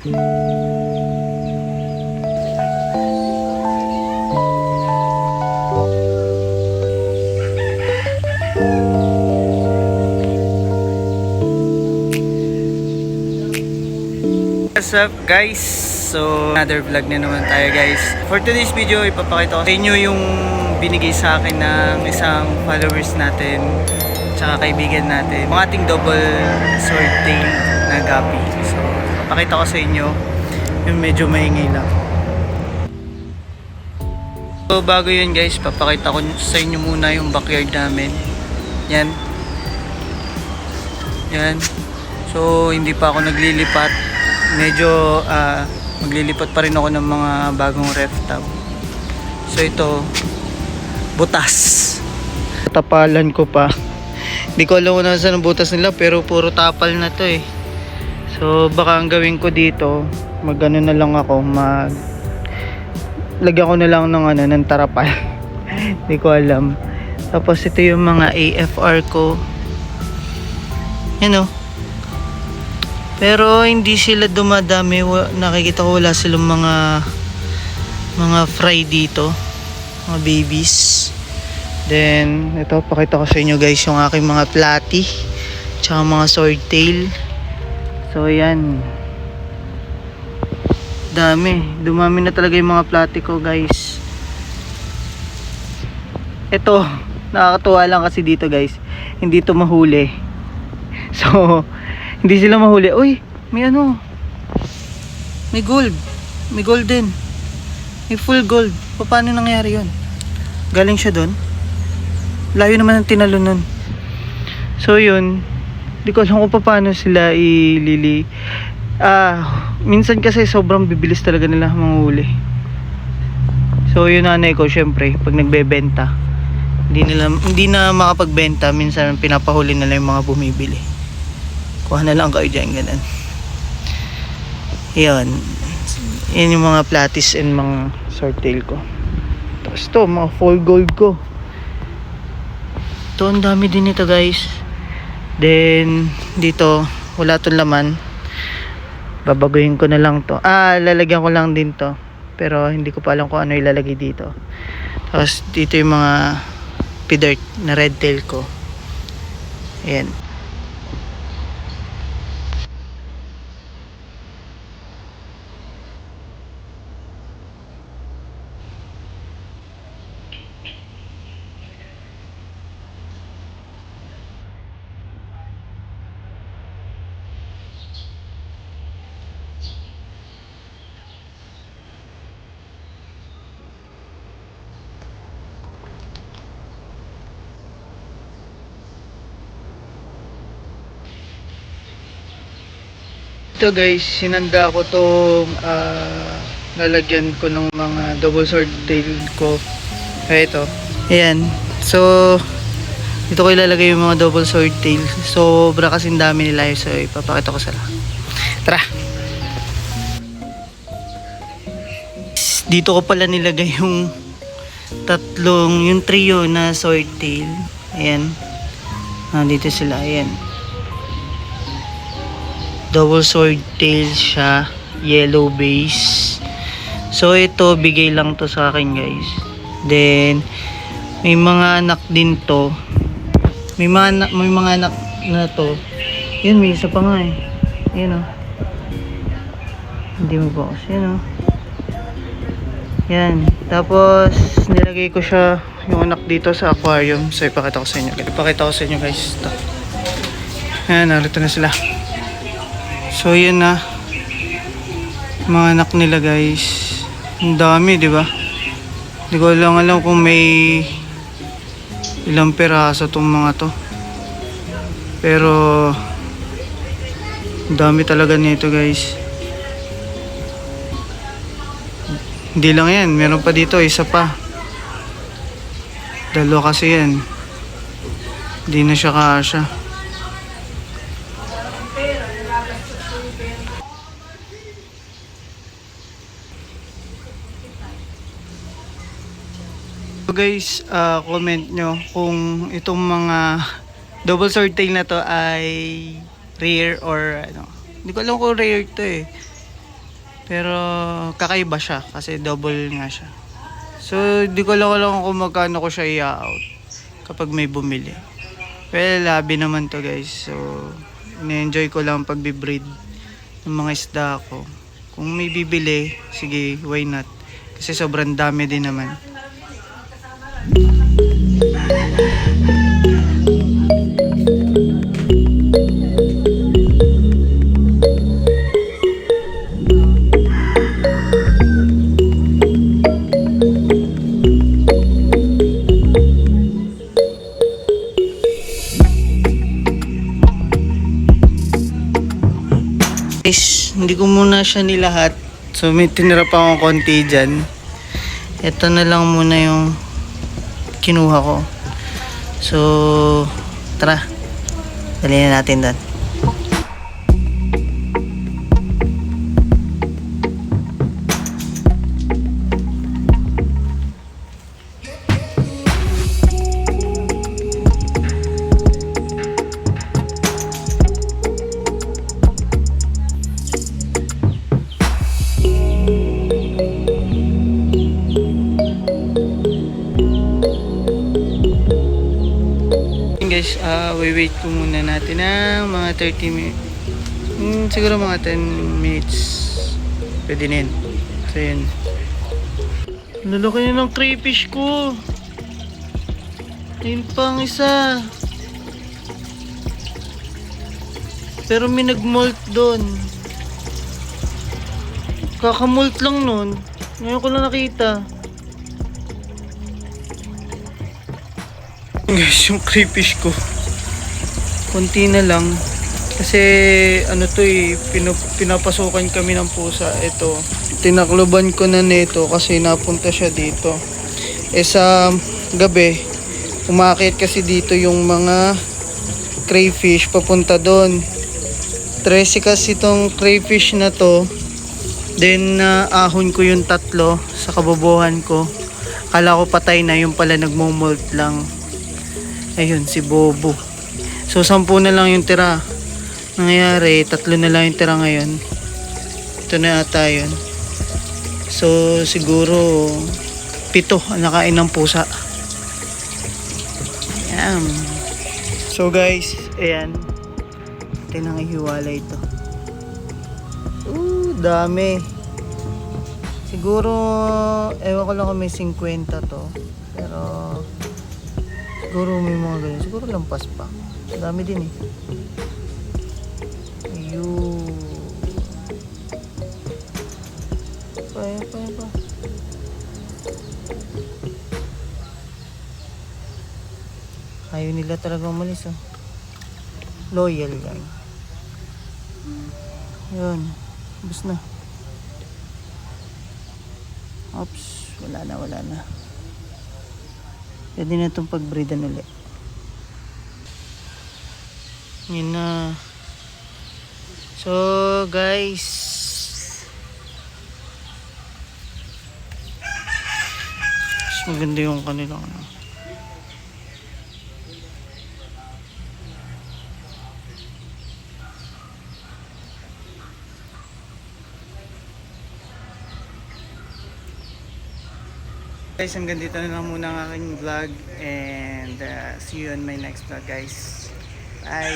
What's up guys? So another vlog na naman tayo guys. For today's video, ipapakita ko sa inyo yung binigay sa akin ng isang followers natin tsaka kaibigan natin, mga ating double sword tail na gabi. So ipapakita ko sa inyo yung medyo maingay lang. So bago yun guys, papakita ko sa inyo muna yung backyard namin. Yan. So hindi pa ako naglilipat. Medyo maglilipat pa rin ako ng mga bagong ref tab. So ito, butas. Tapalan ko pa. Hindi ko alam kung nasa ng butas nila, pero puro tapal na to eh. So baka ang gawin ko dito, magano na lang ako, lagyan ko na lang ng tarapal. Hindi ko alam. Tapos ito yung mga AFR ko. Yan o. Pero hindi sila dumadami. Nakikita ko wala silang mga fry dito, mga babies. Then ito, pakita ko sa inyo guys yung aking mga platy tsaka mga swordtail. So yan, dumami na talaga yung mga platy ko guys. Ito, nakakatuwa lang kasi dito guys, hindi ito mahuli. So hindi sila mahuli. Uy, may may gold, may golden, may full gold. Paano nangyari yun? Galing siya doon. Layo naman ang tinalo nun. So yun, di ko alam kung paano sila minsan kasi sobrang bibilis talaga nila manghuli. So yun, nanay ko syempre pag nagbebenta, hindi na makapagbenta. Minsan pinapahuli nila yung mga bumibili. Kuha na lang kayo dyan, ganun. Yan yung mga platis and mga swordtail ko. Tapos to, mga full gold ko. Ito, ang dami din ito guys. Then dito, wala tong laman. Babaguhin ko na lang to. Lalagyan ko lang din to, pero hindi ko pa alam kung ano ilalagay dito. Tapos dito yung mga pidert na red tail ko. Ayan. Ito guys, sinanda ko tong lalagyan ko ng mga double sword tail ko. Kaya ito, ayan. So dito ko ilalagay yung mga double sword tail. Sobra kasing dami nila, so ipapakita ko sila. Tara. Dito ko pala nilagay yung yung trio na sword tail. Ayan, dito sila. Ayan, double sword tail siya, yellow base. So ito, bigay lang to sa akin guys. Then may mga anak din to. May mga anak na to. Yun, may isa pa nga eh. Ayan o. Hindi mo ba kasi yan o. Yan. Tapos nilagay ko siya, yung anak dito sa aquarium. So ipakita ko sa inyo. Guys. Ito. Ayan, narito na sila. So yun na, mga anak nila guys. Ang dami, di ba? Hindi ko lang alam kung may ilang peraso tong mga to, pero ang dami talaga nito guys. Hindi lang yan, meron pa dito, isa pa. Dalawa kasi yan. Hindi na siya kasya. So guys, comment nyo kung itong mga double sword tail na to ay rare or ano. Hindi ko alam kung rare to eh. Pero kakaiba siya kasi double nga siya. So di ko lang kung magkano ko siya i-out kapag may bumili. Well, labi naman to guys. So na-enjoy ko lang pagbe-breed ng mga isda ko. Kung may bibili, sige, why not? Kasi sobrang dami din naman. Guys, hindi ko muna siya nilahat. So may tinira pa akong konti dyan. Ito na lang muna yung kinuha ko. So tara, dali na natin doon. Guys, wait ko muna natin ng mga 30 minutes. Siguro mga 10 minutes. Pwede na yun. So yun. Lalaki na ng crayfish ko. Ayun pa ang isa. Pero may nag-molt doon. Kaka-molt lang nun. Ngayon ko lang nakita. Guys, yung crayfish ko konti na lang kasi ano to pinapasukan kami ng pusa. Ito, tinakloban ko na nito kasi napunta siya dito. Sa gabi umakit kasi dito yung mga crayfish papunta doon. 13 kasi tong crayfish na to. Then ahon ko yung tatlo sa kabobohan ko. Kala ko patay na, yung pala nagmo-molt lang. Ayun, si Bobo. So 10 na lang yung tira. Nangyayari, 3 na lang yung tira ngayon. Ito na ata yun. So siguro 7 ang nakain ng pusa. Ayan. So guys, ayan. Ito nang ihiwalay ito. Dami. Siguro, ewan ko lang kung may 50 to. Pero siguro may mga ganyan. Siguro lampas pa. Dami din eh. Ayun. Pa. Ayaw nila talaga umalis oh. Loyal yan. Yun. Bus na. Oops. Wala na. Pwede na itong pag-breedan ulit. Yun na. So guys, mas maganda yung kanilang ano. Guys, hanggang dito na lang muna ang aking vlog and see you on my next vlog guys. Bye!